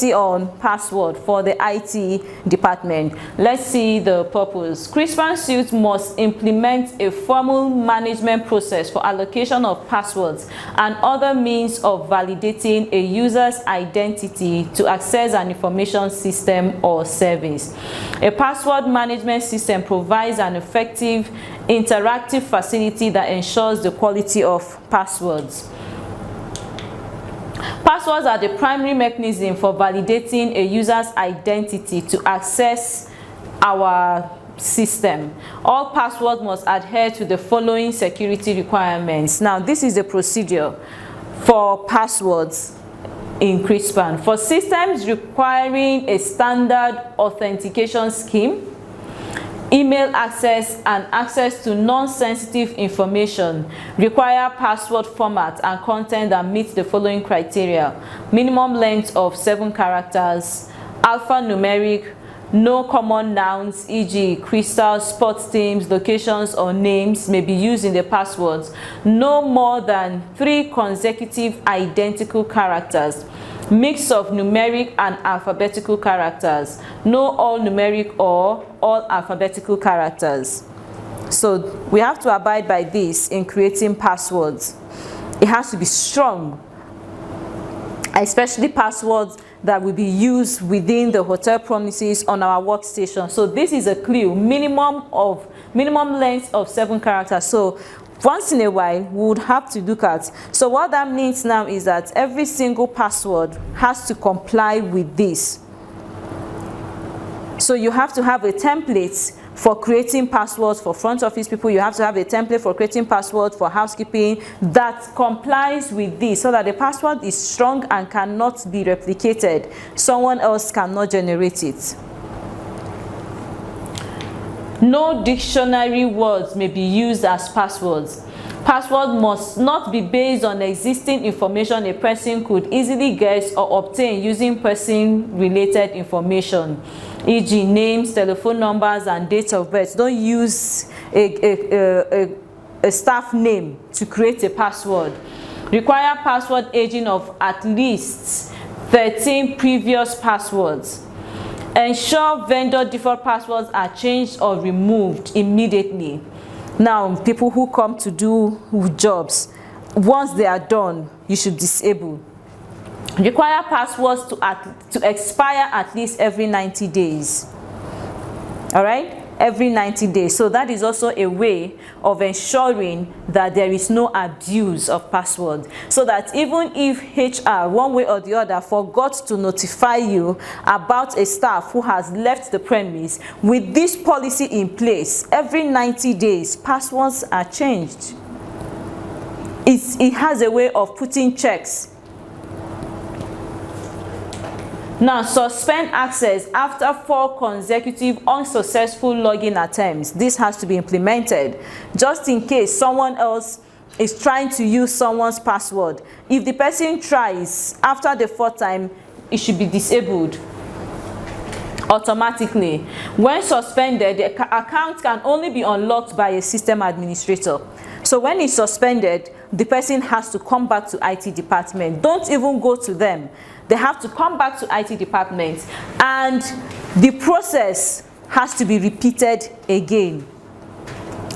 policy on password for the IT department. Let's see the purpose. Crispan suite must implement a formal management process for allocation of passwords and other means of validating a user's identity to access an information system or service. A password management system provides an effective interactive facility that ensures the quality of passwords. Passwords are the primary mechanism for validating a user's identity to access our system. All passwords must adhere to the following security requirements. Now, this is the procedure for passwords in Crispan. For systems requiring a standard authentication scheme, email access and access to non-sensitive information require password format and content that meet the following criteria: minimum length of 7 characters, alphanumeric, no common nouns, e.g. crystals, sports teams, locations, or names may be used in the passwords, no more than 3 consecutive identical characters, mix of numeric and alphabetical characters, no all numeric or all alphabetical characters. So we have to abide by this in creating passwords. It has to be strong, especially passwords that will be used within the hotel premises on our workstation. So this is a clue: minimum length of 7 characters. So once in a while we would have to look at. So what that means now is that every single password has to comply with this. So you have to have a template for creating passwords for front office people. You have to have a template for creating passwords for housekeeping that complies with this, so that the password is strong and cannot be replicated. Someone else cannot generate it. No dictionary words may be used as passwords. Password must not be based on existing information a person could easily guess or obtain using person-related information, e.g. names, telephone numbers, and dates of birth. Don't use a staff name to create a password. Require password aging of at least 13 previous passwords. Ensure vendor default passwords are changed or removed immediately. Now, people who come to do jobs, once they are done, you should disable. Require passwords to expire at least every 90 days. All right? Every 90 days. So that is also a way of ensuring that there is no abuse of password. So that even if HR, one way or the other, forgot to notify you about a staff who has left the premise, with this policy in place, every 90 days, passwords are changed. It has a way of putting checks. Now, suspend access after 4 consecutive unsuccessful login attempts. This has to be implemented just in case someone else is trying to use someone's password. If the person tries after the 4th time, it should be disabled automatically. When suspended, the account can only be unlocked by a system administrator. So when it's suspended, the person has to come back to IT department. Don't even go to them. They have to come back to IT department, and the process has to be repeated again.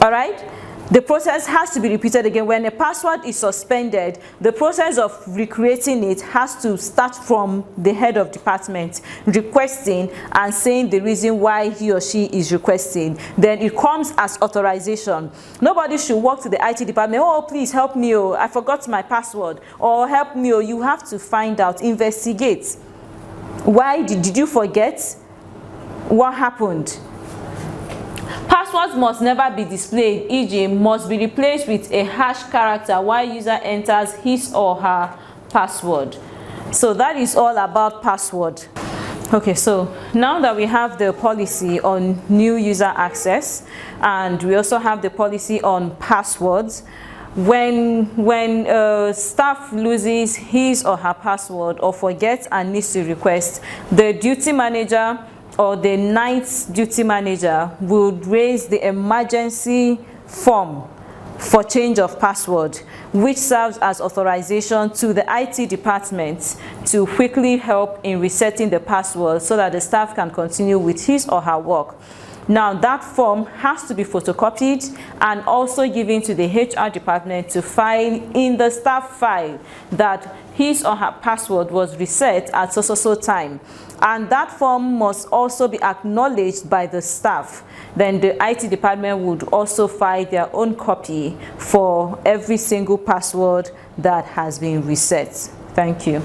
All right? The process has to be repeated again. When a password is suspended, the process of recreating it has to start from the head of department requesting and saying the reason why he or she is requesting. Then it comes as authorization. Nobody should walk to the IT department, oh, please help me, oh, I forgot my password, or help me, oh. You have to find out, investigate. Why did you forget? What happened? Passwords must never be displayed, e.g. must be replaced with a hash character while user enters his or her password. So that is all about password. Okay, so now that we have the policy on new user access, and we also have the policy on passwords, when staff loses his or her password or forgets and needs to request, the duty manager or the night duty manager would raise the emergency form for change of password, which serves as authorization to the IT department to quickly help in resetting the password so that the staff can continue with his or her work. Now that form has to be photocopied and also given to the HR department to file in the staff file that his or her password was reset at so time. And that form must also be acknowledged by the staff. Then the IT department would also file their own copy for every single password that has been reset. Thank you.